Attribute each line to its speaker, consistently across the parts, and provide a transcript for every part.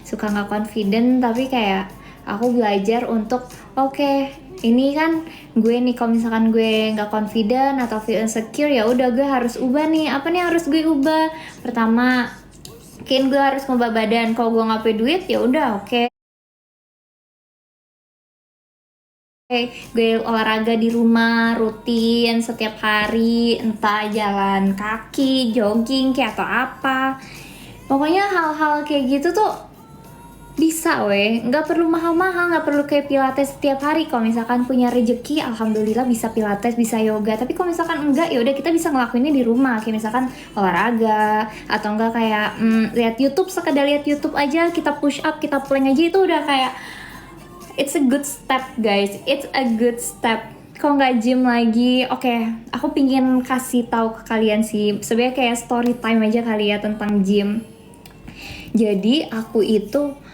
Speaker 1: suka nggak confident, tapi kayak aku belajar untuk oke, ini kan gue nih, kalau misalkan gue nggak confident atau feel insecure, ya udah gue harus ubah nih. Apa nih yang harus gue ubah? Pertama, mungkin gue harus ngubah badan. Kalau gue nggak punya duit, ya udah oke. Gue olahraga di rumah rutin setiap hari, entah jalan kaki, jogging kayak atau apa. Pokoknya hal-hal kayak gitu tuh bisa weh, nggak perlu mahal-mahal, nggak perlu kayak pilates setiap hari. Kalau misalkan punya rezeki, alhamdulillah bisa pilates, bisa yoga. Tapi kalau misalkan enggak, ya udah kita bisa ngelakuinnya di rumah, kayak misalkan olahraga atau enggak kayak lihat YouTube, sekedar lihat YouTube aja, kita push up, kita plank aja, itu udah kayak it's a good step guys, it's a good step. Kalau nggak gym lagi, oke, aku pingin kasih tahu ke kalian sih, sebenarnya kayak story time aja kali ya tentang gym. Jadi aku itu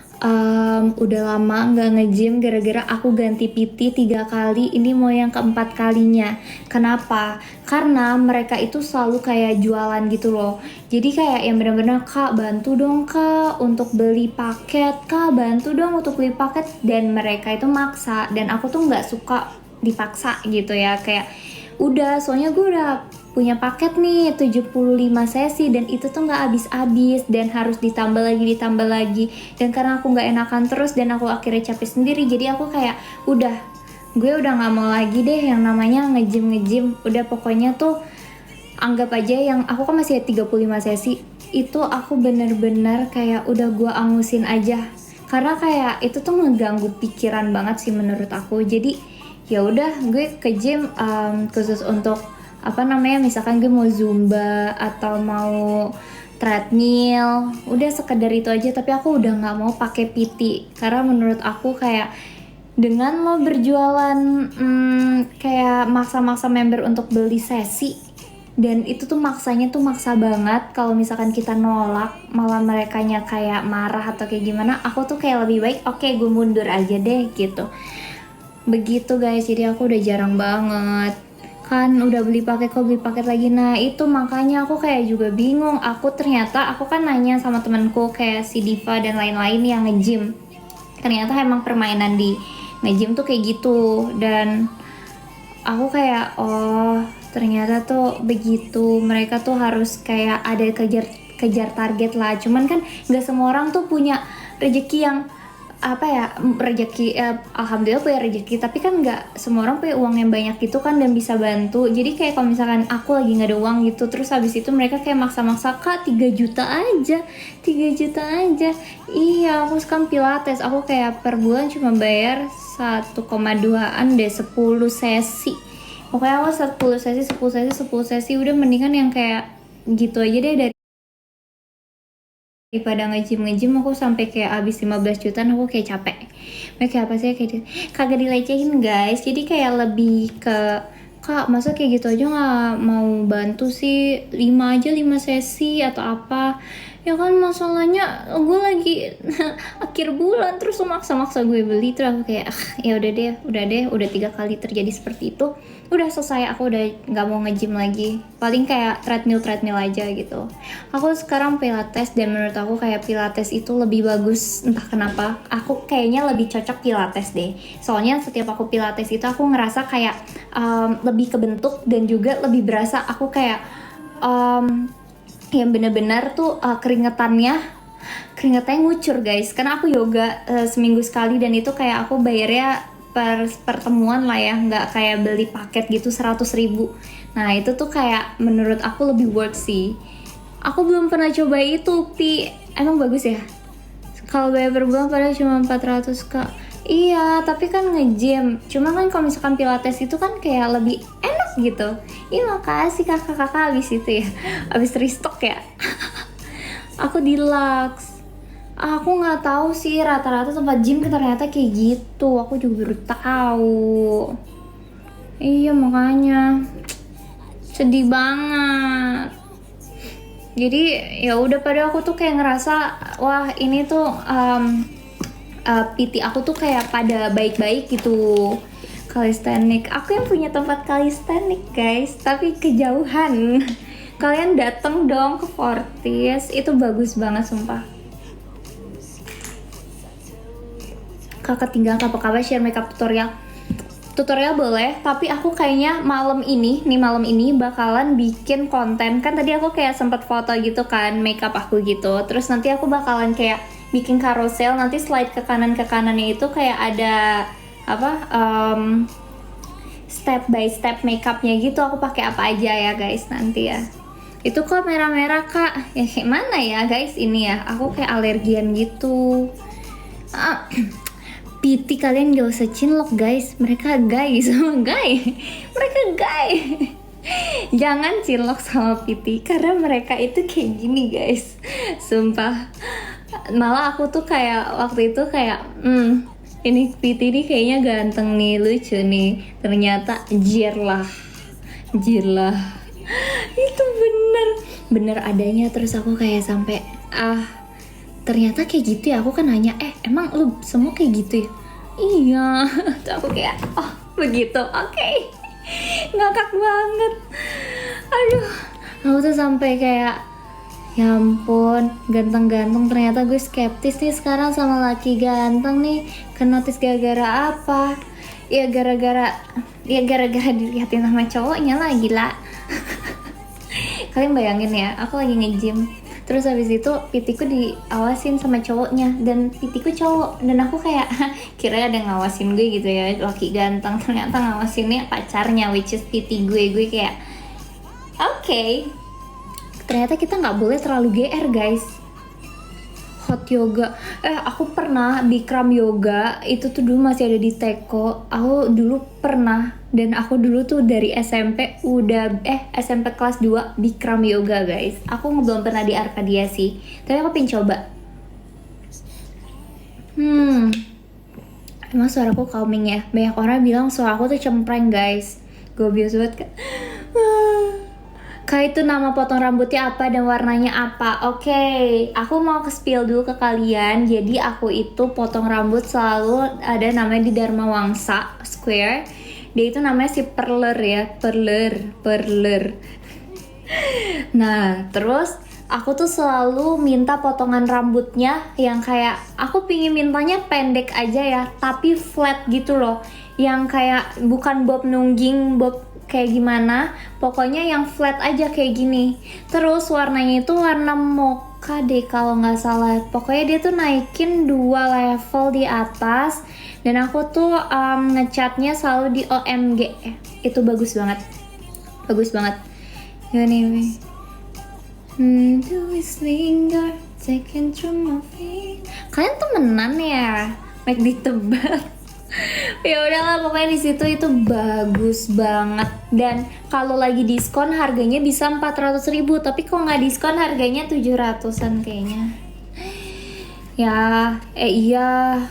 Speaker 1: udah lama nggak nge-gym gara-gara aku ganti PT 3 kali, ini mau yang keempat kalinya. Kenapa? Karena mereka itu selalu kayak jualan gitu loh. Jadi kayak yang bener-bener, kak bantu dong kak untuk beli paket, kak bantu dong untuk beli paket, dan mereka itu maksa, dan aku tuh nggak suka dipaksa gitu ya. Kayak udah, soalnya gue udah punya paket nih 75 sesi dan itu tuh nggak habis-habis dan harus ditambah lagi, dan karena aku nggak enakan terus dan aku akhirnya capek sendiri, jadi aku kayak udah, gue udah nggak mau lagi deh yang namanya nge-gym. Udah pokoknya tuh anggap aja yang aku kan masih 35 sesi itu aku bener-bener kayak udah gue angusin aja, karena kayak itu tuh ngeganggu pikiran banget sih menurut aku. Jadi ya udah gue ke gym khusus untuk apa namanya, misalkan gue mau zumba atau mau treadmill, udah sekedar itu aja. Tapi aku udah nggak mau pakai PT karena menurut aku kayak dengan lo berjualan kayak maksa-maksa member untuk beli sesi, dan itu tuh maksanya tuh maksa banget. Kalau misalkan kita nolak malah merekanya kayak marah atau kayak gimana, aku tuh kayak lebih baik oke, gue mundur aja deh gitu. Begitu guys, jadi aku udah jarang banget kan, udah beli paket kok beli paket lagi. Nah itu makanya aku kayak juga bingung. Aku kan nanya sama temanku kayak si Diva dan lain-lain yang nge-gym, ternyata emang permainan di nge-gym tuh kayak gitu. Dan aku kayak oh ternyata tuh begitu, mereka tuh harus kayak ada kejar target lah. Cuman kan nggak semua orang tuh punya rezeki yang apa ya, rezeki alhamdulillah punya rezeki, tapi kan nggak semua orang punya uang yang banyak gitu kan dan bisa bantu. Jadi kayak kalau misalkan aku lagi nggak ada uang gitu, terus habis itu mereka kayak maksa-maksa, kak 3 juta aja, 3 juta aja. Iya, aku sekarang pilates, aku kayak per bulan cuma bayar 1,2an deh 10 sesi. Pokoknya aku 10 sesi udah, mendingan yang kayak gitu aja deh daripada nge-gym aku sampai kayak habis 15 jutaan. Aku kayak capek. Kayak apa sih, kayak kagak dilecehin guys. Jadi kayak lebih ke, kak masa kayak gitu aja nggak mau bantu sih, 5 sesi atau apa. Ya kan masalahnya gue lagi akhir bulan, terus lo maksa-maksa gue beli. Terus aku kayak ya udah 3 kali terjadi seperti itu, udah selesai. Aku udah nggak mau nge-gym lagi, paling kayak treadmill aja gitu. Aku sekarang pilates, dan menurut aku kayak pilates itu lebih bagus. Entah kenapa aku kayaknya lebih cocok pilates deh, soalnya setiap aku pilates itu aku ngerasa kayak lebih kebentuk, dan juga lebih berasa aku kayak yang bener-bener tuh keringetannya ngucur guys. Karena aku yoga seminggu sekali, dan itu kayak aku bayarnya per pertemuan lah ya, nggak kayak beli paket gitu 100.000. Nah itu tuh kayak menurut aku lebih worth sih. Aku belum pernah coba itu, Pi. Emang bagus ya? Kalau bayar per bulan padahal cuma 400 kak. Iya, tapi kan nge-gym. Cuma kan kalau misalkan pilates itu kan kayak lebih enak gitu. Ih makasih kakak-kakak abis itu ya. Abis restock ya. Aku deluxe. Aku nggak tahu sih rata-rata tempat gym ternyata kayak gitu. Aku juga baru tahu. Iya makanya sedih banget. Jadi ya udah, pada aku tuh kayak ngerasa wah ini tuh PT aku tuh kayak pada baik-baik gitu. Calisthenic, aku yang punya tempat calisthenic guys, tapi kejauhan. Kalian dateng dong ke Fortis, itu bagus banget sumpah. Kak ketinggalan apa share makeup tutorial boleh, tapi aku kayaknya malam ini bakalan bikin konten. Kan tadi aku kayak sempet foto gitu kan makeup aku gitu, terus nanti aku bakalan kayak bikin carousel, nanti slide ke kanannya itu kayak ada apa step by step makeupnya gitu. Aku pakai apa aja ya guys nanti ya. Itu kok merah-merah kak, ya kayak mana ya guys ini ya, aku kayak alergian gitu. PT kalian gak usah cinlok guys, mereka gay sama gay, mereka gay. Jangan cinlok sama PT karena mereka itu kayak gini guys, sumpah. Malah aku tuh kayak waktu itu kayak ini PT ini kayaknya ganteng nih, lucu nih, ternyata jirlah. Itu bener adanya. Terus aku kayak sampai ternyata kayak gitu ya. Aku kan nanya, emang lu semua kayak gitu ya? Iya. Terus aku kayak, oh begitu, oke. Ngakak banget. Aduh, aku tuh sampai kayak, ya ampun, ganteng-ganteng. Ternyata gue skeptis nih sekarang sama laki ganteng nih. Kenotis gara-gara apa? Ya gara-gara dilihatin sama cowoknya lah, gila. Kalian bayangin ya, aku lagi nge-gym, terus habis itu pitiku diawasin sama cowoknya, dan pitiku cowok, dan aku kayak kira ada yang ngawasin gue gitu ya, laki ganteng. Ternyata ngawasinnya pacarnya, which is piti gue kayak oke. Ternyata kita nggak boleh terlalu GR guys. Hot yoga, aku pernah Bikram yoga, itu tuh dulu masih ada di Teko. Aku dulu pernah, dan aku dulu tuh dari SMP SMP kelas 2 Bikram yoga guys. Aku belum pernah di Arkadia sih, tapi aku pengen coba. Emang suaraku calming ya? Banyak orang bilang suara aku tuh cempreng guys. Gue biasa banget kan. Kak, itu nama potong rambutnya apa dan warnanya apa? Oke, aku mau ke-spill dulu ke kalian. Jadi aku itu potong rambut selalu ada namanya di Dharma Wangsa Square. Dia itu namanya si Perler ya, Perler. Nah, terus aku tuh selalu minta potongan rambutnya yang kayak, aku pingin mintanya pendek aja ya, tapi flat gitu loh. Yang kayak bukan bob nungging, bob kayak gimana, pokoknya yang flat aja kayak gini. Terus warnanya itu warna mocha deh kalau nggak salah. Pokoknya dia tuh naikin 2 level di atas, dan aku tuh ngecatnya selalu di OMG. Itu bagus banget anyway. Kalian temenan ya? Make ditebak. Ya udahlah, pokoknya di situ itu bagus banget. Dan kalau lagi diskon harganya bisa 400.000, tapi kalau nggak diskon harganya 700-an kayaknya. Ya, iya.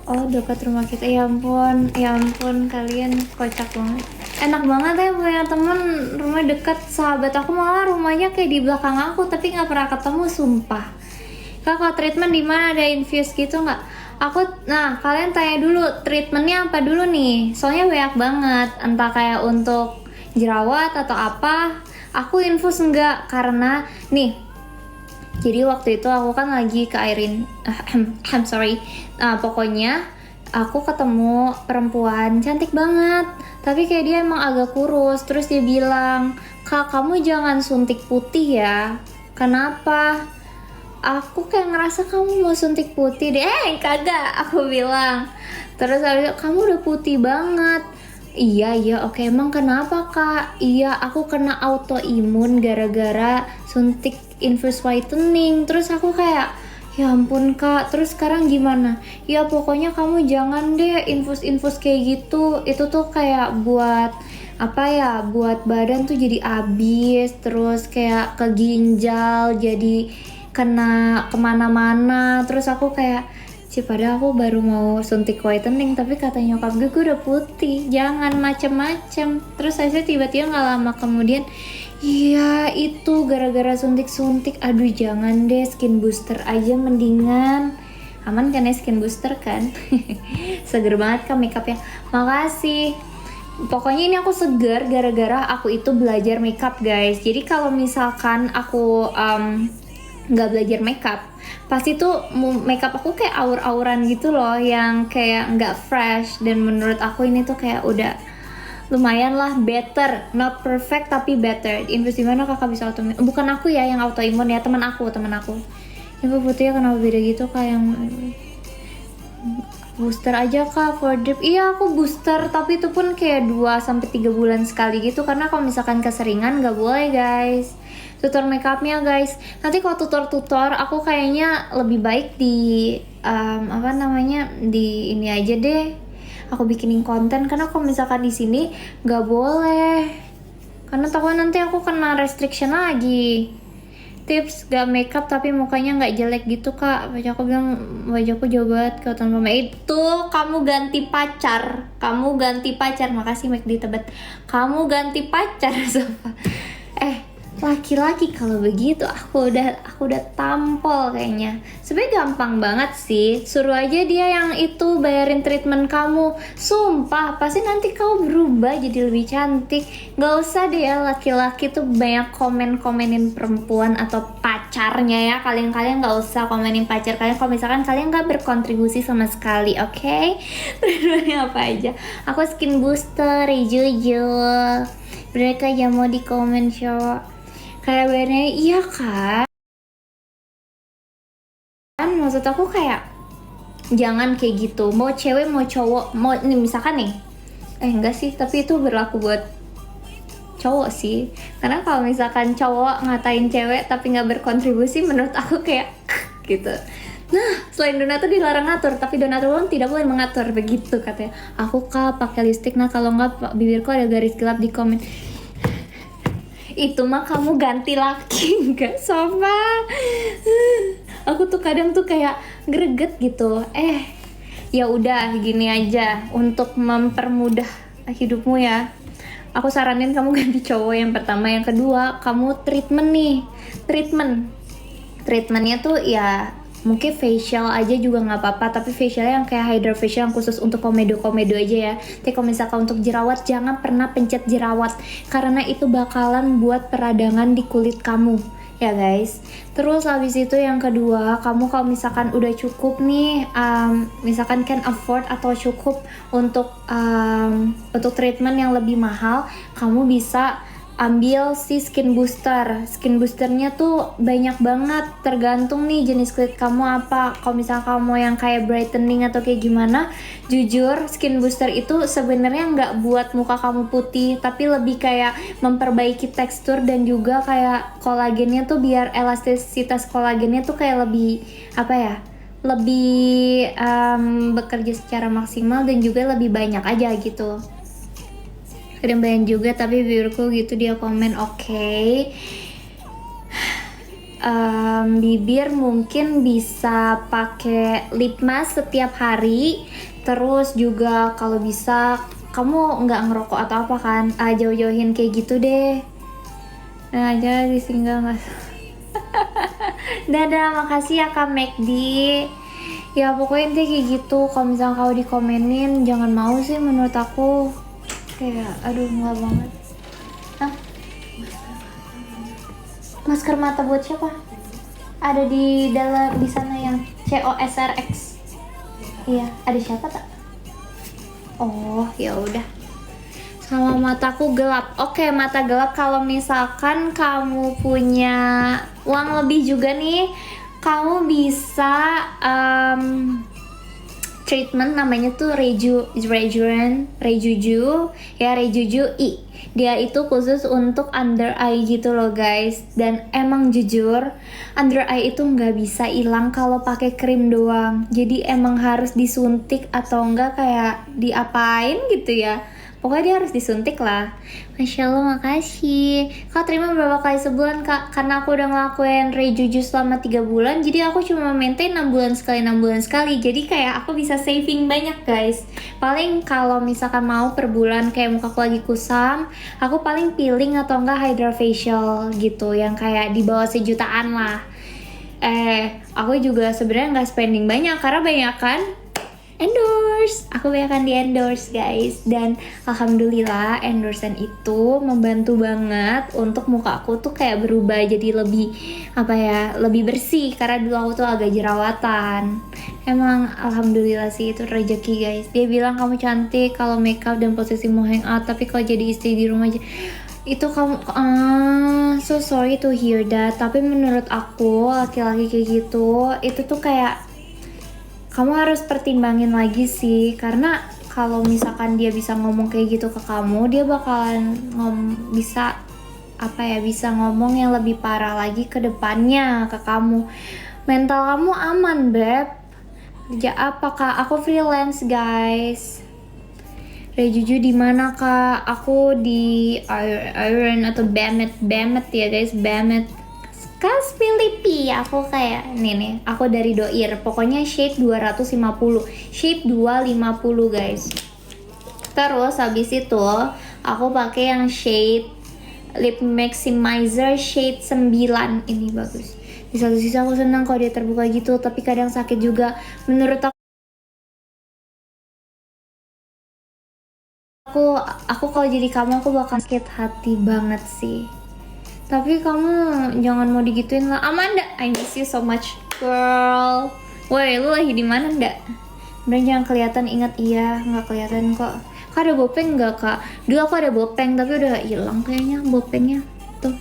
Speaker 1: Oh, dekat rumah kita. Ya ampun, kalian kocak banget. Enak banget ya punya temen rumah dekat. Sahabat aku malah rumahnya kayak di belakang aku, tapi nggak pernah ketemu, sumpah. Kak, kalau treatment di mana, ada infuse gitu nggak? Kalian tanya dulu treatmentnya apa dulu nih, soalnya banyak banget, entah kayak untuk jerawat atau apa. Aku infus enggak, karena nih, jadi waktu itu aku kan lagi ke Airin, pokoknya aku ketemu perempuan cantik banget, tapi kayak dia emang agak kurus. Terus dia bilang, "Kak, kamu jangan suntik putih ya." Kenapa? Aku kayak ngerasa kamu mau suntik putih deh. Kagak, aku bilang. Terus habis itu, kamu udah putih banget. Iya, oke. Emang kenapa kak? Iya, aku kena autoimun gara-gara suntik infus whitening. Terus aku kayak, ya ampun kak, terus sekarang gimana? Ya pokoknya kamu jangan deh infus kayak gitu. Itu tuh kayak buat buat badan tuh jadi abis, terus kayak ke ginjal, jadi kena kemana-mana. Terus aku kayak, padahal aku baru mau suntik whitening, tapi kata nyokap gue udah putih, jangan macem-macem. Terus saya tiba-tiba gak lama kemudian, iya itu gara-gara suntik-suntik. Aduh jangan deh, skin booster aja mendingan. Aman kan ya skin booster kan? Seger banget kan makeupnya. Makasih. Pokoknya ini aku seger gara-gara aku itu belajar makeup guys. Jadi kalau misalkan aku nggak belajar makeup, pasti tuh makeup aku kayak aur-auran gitu loh, yang kayak nggak fresh. Dan menurut aku ini tuh kayak udah lumayan lah, better, not perfect tapi better. Infus dimana kakak bisa autoimun? Bukan aku ya yang autoimun ya, teman aku. Infus putih kenapa beda gitu kayak yang booster aja kak for drip. Iya aku booster, tapi itu pun kayak 2-3 bulan sekali gitu, karena kalau misalkan keseringan nggak boleh guys. Tutor makeupnya guys, nanti kalau tutor aku kayaknya lebih baik di apa namanya, di ini aja deh, aku bikinin konten. Karena kalau misalkan di sini nggak boleh, karena takutnya nanti aku kena restriction lagi. Tips gak makeup tapi mukanya nggak jelek gitu kak. Aku bilang wajahku jauh banget kelihatan mama. Itu kamu ganti pacar, makasih Mike di Tebet. Kamu ganti pacar Sofa. Laki-laki kalau begitu aku udah tampol kayaknya. Sebenarnya gampang banget sih, suruh aja dia yang itu bayarin treatment kamu. Sumpah pasti nanti kamu berubah jadi lebih cantik. Gak usah deh ya laki-laki tuh banyak komenin perempuan atau pacarnya ya. Kalian gak usah komenin pacar kalian kalau misalkan kalian gak berkontribusi sama sekali, oke? Okay? Treatmentnya apa aja? Aku skin booster, jujur. Mereka yang mau di komen cowok kayak benernya, iya kan? Maksud aku kayak jangan kayak gitu. Mau cewek mau cowok, mau nih misalkan nih, enggak sih, tapi itu berlaku buat cowok sih. Karena kalau misalkan cowok ngatain cewek tapi nggak berkontribusi, menurut aku kayak gitu. Nah, selain donatur dilarang ngatur, tapi donatur pun tidak boleh mengatur, begitu katanya. Aku kak pakai lipstick, nah kalau nggak bibirku ada garis gelap di komen. Itu mah kamu ganti laki enggak Sofa. Aku tuh kadang tuh kayak greget gitu. Ya udah gini aja, untuk mempermudah hidupmu ya, aku saranin kamu ganti cowok yang pertama. Yang kedua, kamu treatmentnya tuh ya mungkin facial aja juga nggak apa-apa, tapi facialnya yang kayak hydra facial yang khusus untuk komedo aja ya. Tapi kalau misalkan untuk jerawat, jangan pernah pencet jerawat karena itu bakalan buat peradangan di kulit kamu ya guys. Terus habis itu yang kedua, kamu kalau misalkan udah cukup nih, misalkan can afford atau cukup untuk treatment yang lebih mahal, kamu bisa ambil si skin boosternya tuh banyak banget, tergantung nih jenis kulit kamu apa. Kalau misalnya kamu yang kayak brightening atau kayak gimana, jujur skin booster itu sebenarnya nggak buat muka kamu putih, tapi lebih kayak memperbaiki tekstur dan juga kayak kolagennya tuh, biar elastisitas kolagennya tuh kayak lebih lebih bekerja secara maksimal dan juga lebih banyak aja gitu. Kadang banyak juga, tapi bibirku gitu dia komen oke. Bibir mungkin bisa pakai lip mask setiap hari. Terus juga kalau bisa kamu nggak ngerokok atau apa kan, jauh-jauhin kayak gitu deh. Nah aja disinggah nggak. Dadah, makasih ya Kak McD. Ya pokoknya intinya kayak gitu. Kalau misalnya kau dikomenin, jangan mau sih menurut aku. Kayak aduh enggak banget. Masker mata buat siapa? Ada di dalam di sana yang COSRX. Iya, ada siapa tak? Oh, ya udah. Sama mataku gelap. Oke, mata gelap kalau misalkan kamu punya uang lebih juga nih, kamu bisa treatment namanya tuh Rejuju I. Dia itu khusus untuk under eye gitu loh guys. Dan emang jujur, under eye itu nggak bisa hilang kalau pakai krim doang. Jadi emang harus disuntik atau enggak kayak diapain gitu ya. Pokoknya dia harus disuntik lah. Masya Allah, makasih. Kak terima berapa kali sebulan kak? Karena aku udah ngelakuin Rejuju selama 3 bulan, jadi aku cuma maintain 6 bulan sekali. Jadi kayak aku bisa saving banyak guys. Paling kalau misalkan mau per bulan kayak muka aku lagi kusam, aku paling peeling atau enggak hydra facial gitu, yang kayak di bawah 1 jutaan lah. Aku juga sebenarnya nggak spending banyak karena banyak kan endorse. di endorse guys. Dan alhamdulillah endorsean itu membantu banget untuk muka aku tuh kayak berubah jadi lebih lebih bersih, karena dulu aku tuh agak jerawatan. Emang alhamdulillah sih, itu rezeki guys. Dia bilang kamu cantik kalau makeup dan posisi mau hangout, tapi kalau jadi istri di rumah aja itu kamu. So sorry to hear that. Tapi menurut aku laki-laki kayak gitu itu tuh kayak kamu harus pertimbangin lagi sih, karena kalau misalkan dia bisa ngomong kayak gitu ke kamu, dia bakalan bisa ngomong yang lebih parah lagi ke depannya ke kamu. Mental kamu aman, Beb. Kerja apa, Kak? Aku freelance, guys. Rejuju di mana, Kak? Aku di Iron atau Bamet ya, guys. Bamet. Kas Filipi, aku kayak nih, aku dari Doir. Pokoknya shade 250. Shade 250, guys. Terus habis itu aku pakai yang shade lip maximizer shade 9. Ini bagus. Di satu sisi aku senang kalau dia terbuka gitu, tapi kadang sakit juga. Menurut aku kalau jadi kamu aku bakal sakit hati banget sih. Tapi kamu jangan mau digituin lah. Amanda, I miss you so much, girl. Woi, lu lagi di mana, ndak? Bener jangan kelihatan, ingat. Iya, nggak kelihatan kok. Kak ada bopeng nggak, Kak? Dulu aku ada bopeng tapi udah hilang kayaknya bopengnya. Tuh.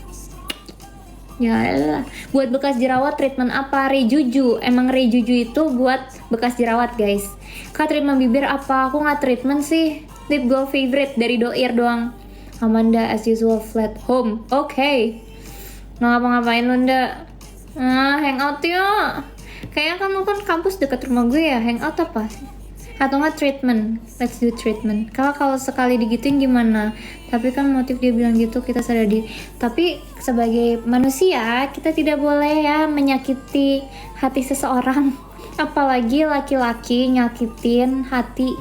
Speaker 1: Ya lah. Buat bekas jerawat treatment apa? Rejuju. Emang Rejuju itu buat bekas jerawat, guys. Kak treatment bibir apa? Aku nggak treatment sih. Lip glow favorite dari Doir doang. Amanda as usual flat home. Oke. Nggak ngapa-ngapain lu, ndak? Hangout yuk. Kayaknya kamu kan kampus dekat rumah gue ya. Hangout apa sih? Atau nggak treatment? Let's do treatment. Kalau sekali digituin gimana? Tapi kan motif dia bilang gitu, kita sadar diri. Tapi sebagai manusia kita tidak boleh ya menyakiti hati seseorang. Apalagi laki-laki nyakitin hati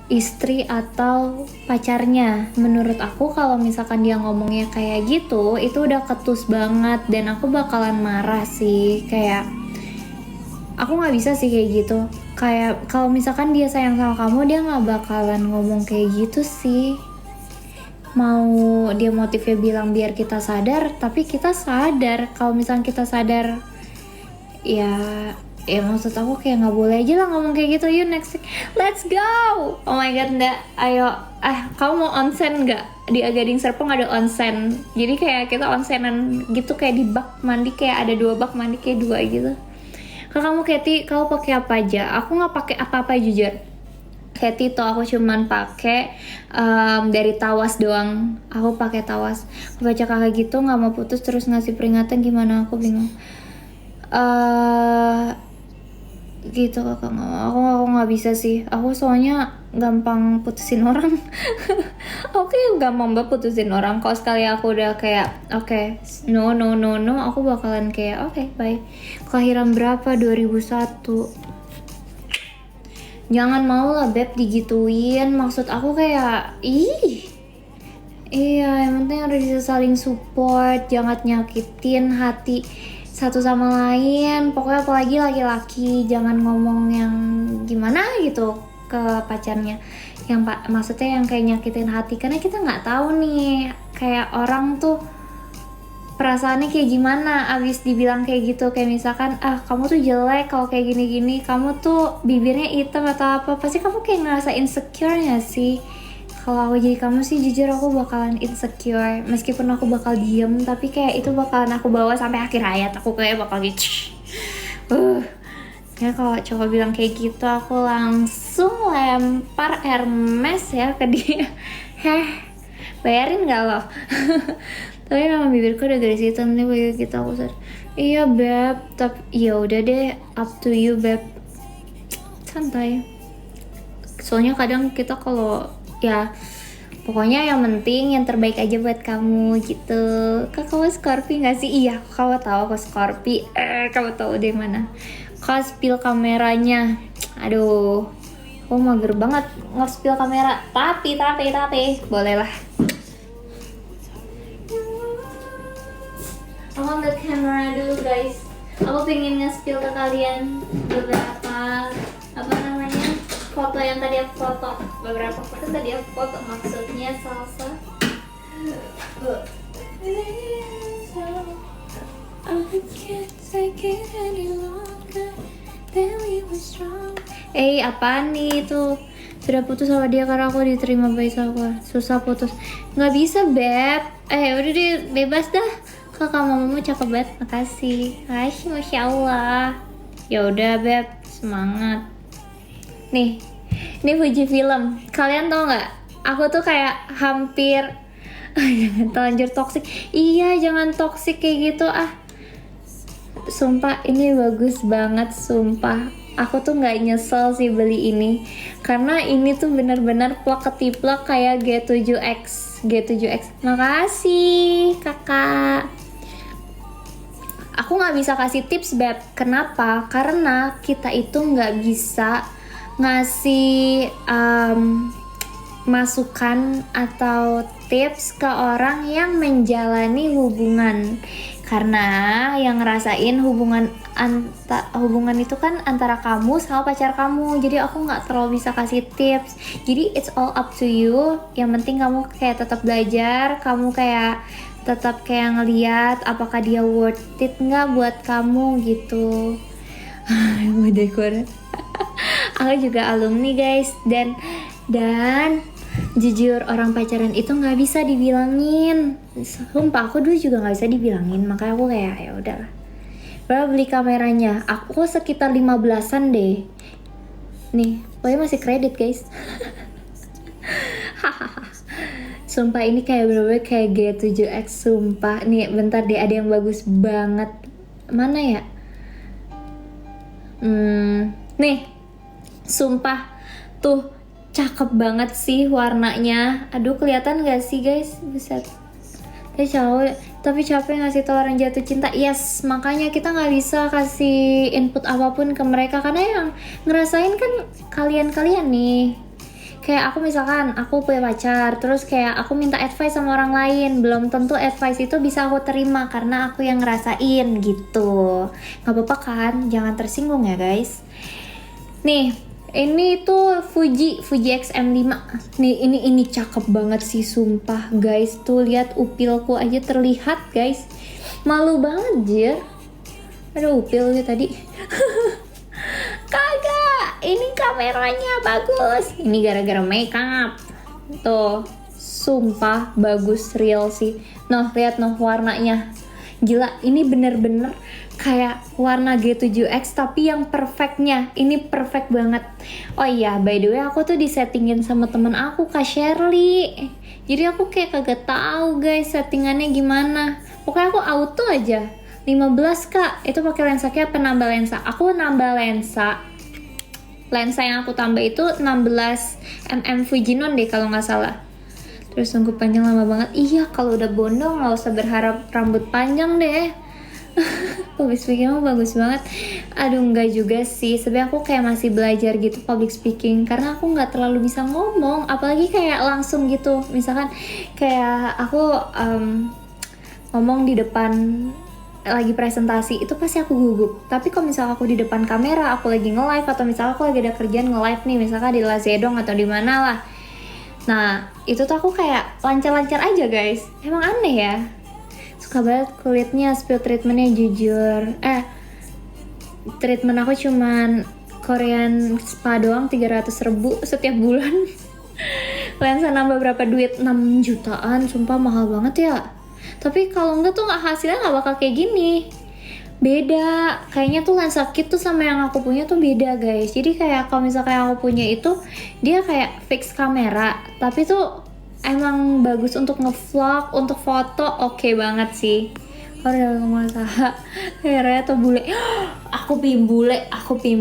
Speaker 1: istri atau pacarnya. Menurut aku kalau misalkan dia ngomongnya kayak gitu, itu udah ketus banget dan aku bakalan marah sih. Kayak aku nggak bisa sih kayak gitu. Kayak kalau misalkan dia sayang sama kamu, dia nggak bakalan ngomong kayak gitu sih. Mau dia motifnya bilang biar kita sadar, tapi kita sadar. Kalau misalkan kita sadar, ya maksud aku kayak nggak boleh aja lah ngomong kayak gitu. You next week, let's go. Oh my god, ndak, ayo. Kamu mau onsen nggak? Di Gading Serpong ada onsen. Jadi kayak kita onsenan gitu, kayak di bak mandi, kayak ada 2 bak mandi, kayak 2 gitu. Kalau kamu Katy, kamu pakai apa aja? Aku nggak pakai apa-apa jujur. Katy tuh aku cuman pakai dari Tawas doang. Aku pakai Tawas. Aku baca kakak gitu nggak mau putus terus ngasih peringatan, gimana? Aku bingung. Gitu kakak nggak mau. Aku nggak bisa sih. Aku soalnya gampang putusin orang. Oke, gampang banget putusin orang. Kalau sekali aku udah kayak oke, no, aku bakalan kayak oke, bye. Kelahiran berapa? 2001. Jangan mau lah Beb digituin. Maksud aku kayak iya, yang penting harus bisa saling support. Jangan nyakitin hati satu sama lain. Pokoknya apalagi laki-laki, jangan ngomong yang gimana gitu ke pacarnya. Maksudnya yang kayak nyakitin hati, karena kita nggak tahu nih kayak orang tuh perasaannya kayak gimana abis dibilang kayak gitu. Kayak misalkan kamu tuh jelek kalau kayak gini-gini, kamu tuh bibirnya hitam atau apa, pasti kamu kayak ngerasa insecure gak sih? Kalau aku jadi kamu sih jujur aku bakalan insecure. Meskipun aku bakal diem, tapi kayak itu bakalan aku bawa sampai akhir hayat. Aku kayak bakal gitu. Ya kalau coba bilang kayak gitu, aku langsung lempar Hermes ya ke dia. Bayarin gak lo? Tapi nama bibirku udah garis hitam nih kayak gitu. Aku sadar. Iya Beb, tapi ya udah deh, up to you Beb. Santai. Soalnya kadang kita kalau ya pokoknya yang penting yang terbaik aja buat kamu gitu. Kak kamu Scorpio gak sih? Iya, kamu tahu aku Scorpio. Kamu tahu dari mana? Kak spill kameranya. Aduh, aku mager banget nge-spill kamera. Tapi boleh lah. Aku ambil kamera dulu guys. Aku pengen nge-spill ke kalian beberapa apa namanya foto yang tadi aku foto, beberapa foto tadi aku foto, maksudnya salsa. Apaan nih itu? Sudah putus sama dia karena aku diterima baik sama susah putus. Nggak bisa beb. Udah deh, bebas dah. Kakak mamamu cakep banget, makasih. Masya Allah. Ya udah beb, semangat. Nih, ini Fuji Film. Kalian tau nggak? Aku tuh kayak hampir jangan terlanjur toksik. Iya, jangan toksik kayak gitu ah. Sumpah ini bagus banget, sumpah. Aku tuh nggak nyesel sih beli ini, karena ini tuh benar-benar plak ketiplak kayak G7X. Makasih kakak. Aku nggak bisa kasih tips beb. Kenapa? Karena kita itu nggak bisa ngasih masukan atau tips ke orang yang menjalani hubungan, karena yang ngerasain hubungan itu kan antara kamu sama pacar kamu. Jadi aku nggak terlalu bisa kasih tips. Jadi it's all up to you. Yang penting kamu kayak tetap belajar, kamu kayak tetap kayak ngeliat apakah dia worth it nggak buat kamu gitu. Dekor. Aku juga alumni guys, dan jujur orang pacaran itu nggak bisa dibilangin. Sumpah aku dulu juga nggak bisa dibilangin, makanya aku kayak ya udahlah. Baru beli kameranya, aku sekitar 15-an deh. Nih, pokoknya masih kredit guys. Sumpah ini kayak bener-bener kayak G7X, sumpah. Nih bentar deh, ada yang bagus banget. Mana ya? Nih, sumpah tuh cakep banget sih warnanya. Aduh, kelihatan gak sih guys? Buset. Tapi capek ngasih tau orang jatuh cinta. Yes, makanya kita nggak bisa kasih input apapun ke mereka, karena yang ngerasain kan kalian nih. Kayak aku misalkan aku punya pacar, terus kayak aku minta advice sama orang lain, belum tentu advice itu bisa aku terima karena aku yang ngerasain gitu. Nggak apa-apa kan? Jangan tersinggung ya guys. Nih, ini tuh Fuji X-M5. Nih ini cakep banget sih sumpah guys. Tuh lihat upilku aja terlihat guys. Malu banget jir. Ada upil gitu tadi. Kagak, ini kameranya bagus. Ini gara-gara makeup. Tuh, sumpah bagus real sih. Noh, lihat noh warnanya. Gila, ini bener-bener kayak warna G7X tapi yang perfectnya. Ini perfect banget. Oh iya, by the way aku tuh disettingin sama temen aku, Kak Shirley. Jadi aku kayak kagak tahu guys settingannya gimana. Pokoknya aku auto aja. 15 kak, itu pakai lensa kayak apa nambah lensa? Aku nambah lensa. Lensa yang aku tambah itu 16mm Fujinon deh kalau nggak salah. Terus tunggu panjang lama banget. Iya, kalau udah bondong nggak usah berharap rambut panjang deh. Public speaking bagus banget. Aduh, enggak juga sih. Sebenarnya aku kayak masih belajar gitu public speaking, karena aku nggak terlalu bisa ngomong, apalagi kayak langsung gitu. Misalkan kayak aku ngomong di depan lagi presentasi, itu pasti aku gugup. Tapi kalau misalnya aku di depan kamera, aku lagi nge-live, atau misalnya aku lagi ada kerjaan nge-live nih, misalkan di Lazedong atau di mana lah. Nah, itu tuh aku kayak lancar-lancar aja guys. Emang aneh ya. Suka banget kulitnya, spill treatmentnya jujur. Treatment aku cuman Korean spa doang 300.000 setiap bulan. Lensa nambah berapa duit? 6 jutaan, sumpah mahal banget ya. Tapi kalau enggak tuh hasilnya nggak bakal kayak gini. Beda, kayaknya tuh lensa kit tuh sama yang aku punya tuh beda guys. Jadi kayak kalau misalnya aku punya itu, dia kayak fix kamera, tapi tuh emang bagus untuk ngevlog, untuk foto oke banget sih. Kalau dalam masalah kayak atau bule, aku pin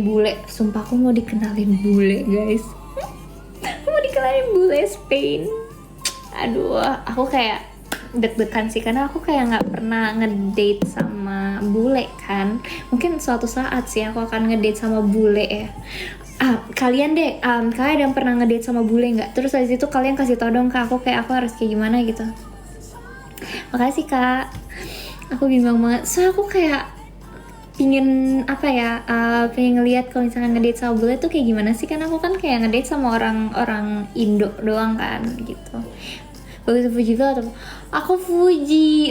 Speaker 1: bule. Sumpah aku mau dikenalin bule guys. Aku mau dikenalin bule Spain. Aduh, aku kayak deg-degan sih, karena aku kayak nggak pernah ngedate sama bule kan. Mungkin suatu saat sih aku akan ngedate sama bule ya. Kalian deh, kalian ada yang pernah ngedate sama bule nggak? Terus dari situ kalian kasih tau dong ke aku kayak aku harus kayak gimana gitu. Makasih kak. Aku bimbang banget. So aku kayak pingin apa ya, pengen ngeliat kalau misalkan ngedate sama bule tuh kayak gimana sih, kan aku kan kayak ngedate sama orang Indo doang kan gitu. Begitu Fuji tuh aku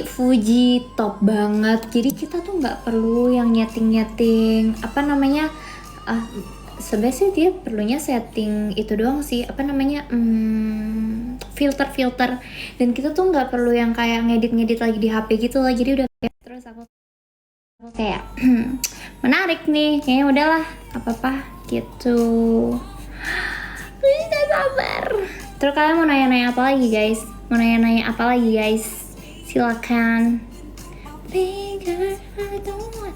Speaker 1: Fuji top banget, jadi kita tuh nggak perlu yang nyeting apa namanya, sebenarnya sih dia perlunya setting itu doang sih, apa namanya, filter, dan kita tuh nggak perlu yang kayak ngedit lagi di HP gitu lah, jadi udah kayak, terus aku kayak menarik nih, kayaknya udahlah apa gitu. Udah sabar. Terus kalian mau nanya-nanya apa lagi guys? Silakan. Bigger, I don't want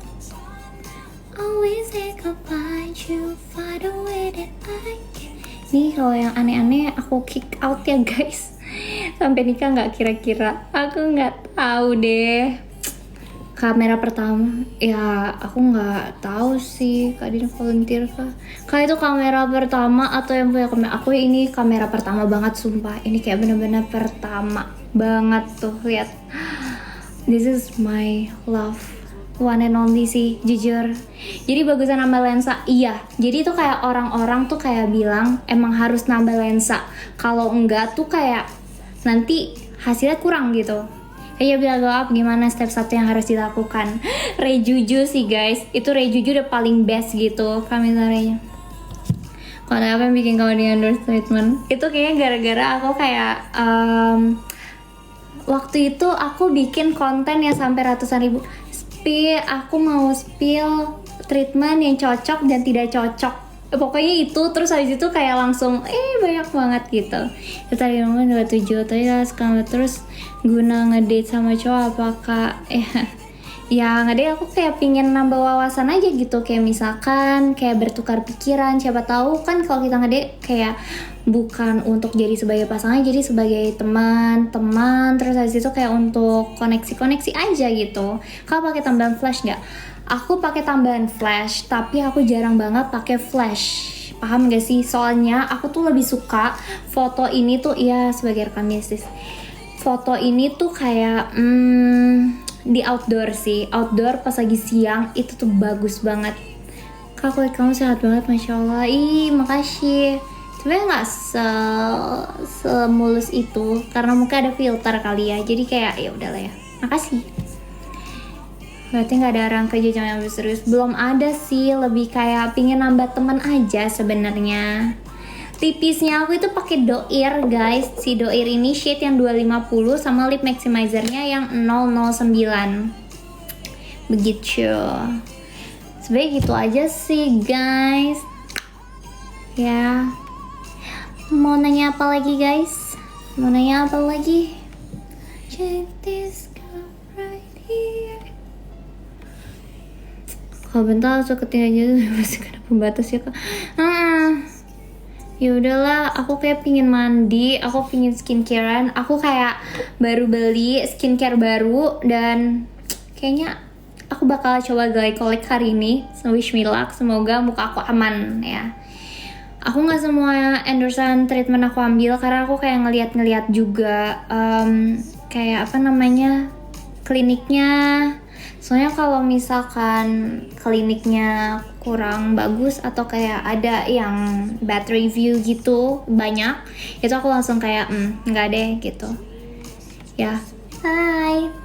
Speaker 1: always say goodbye you far the way that I can. Nih kalau yang aneh-aneh aku kick out ya guys. Sampai nikah nggak kira-kira? Aku nggak tahu deh. Kamera pertama, ya aku nggak tahu sih, Kak Dina volunteer kah? Kak itu kamera pertama atau yang punya kamera? Aku ini kamera pertama banget sumpah. Ini kayak bener-bener pertama banget tuh, lihat. This is my love, one and only sih, jujur. Jadi bagusan nambah lensa, iya. Jadi itu kayak orang-orang tuh kayak bilang emang harus nambah lensa. Kalau enggak tuh kayak nanti hasilnya kurang gitu. Kayak bilang up gimana step 1 yang harus dilakukan. Rejuju sih guys, itu Rejuju udah paling best gitu kameranya. Kalau apa yang bikin kamu di understatement? Itu kayaknya gara-gara aku kayak waktu itu aku bikin konten yang sampai ratusan ribu. Aku mau spill treatment yang cocok dan tidak cocok. Pokoknya itu, terus habis itu kayak langsung banyak banget gitu. Tadi ngomong 27 tadi sekarang terus guna ngedate sama cowok apakah ya ngedate aku kayak pingin nambah wawasan aja gitu, kayak misalkan kayak bertukar pikiran, siapa tahu kan kalau kita ngedate kayak bukan untuk jadi sebagai pasangan, jadi sebagai teman-teman, terus habis itu kayak untuk koneksi aja gitu. Kalau pakai tambahan flash nggak? Aku pakai tambahan flash, tapi aku jarang banget pakai flash. Paham gak sih? Soalnya aku tuh lebih suka foto ini tuh, ya sebagai rekam bisnis. Foto ini tuh kayak di outdoor sih. Outdoor pas lagi siang itu tuh bagus banget. Kak, kulit kamu sehat banget, Masya Allah. Ih, makasih. Sebenarnya nggak semulus itu, karena mungkin ada filter kali ya. Jadi kayak ya udahlah ya. Makasih. Berarti nggak ada orang kerja yang lebih serius? Belum ada sih, lebih kayak pingin nambah teman aja sebenarnya. Tipisnya aku itu pakai doir guys. Si doir ini shade yang 250 sama lip maximizernya yang 009. Begitu. Sebenarnya gitu aja sih guys. Ya. Mau nanya apa lagi guys? Check this girl right here. Kalau bentar suketin aja masih kena pembatas ya kak. Ya udahlah, aku kayak pingin mandi, aku pingin skincarean, aku kayak baru beli skincare baru dan kayaknya aku bakal coba collect hari ini. So wish me luck, semoga muka aku aman ya. Aku nggak semua endorsean treatment aku ambil karena aku kayak ngeliat juga kayak apa namanya kliniknya. Soalnya kalau misalkan kliniknya kurang bagus atau kayak ada yang bad review gitu banyak, itu aku langsung kayak nggak deh gitu. Ya, bye.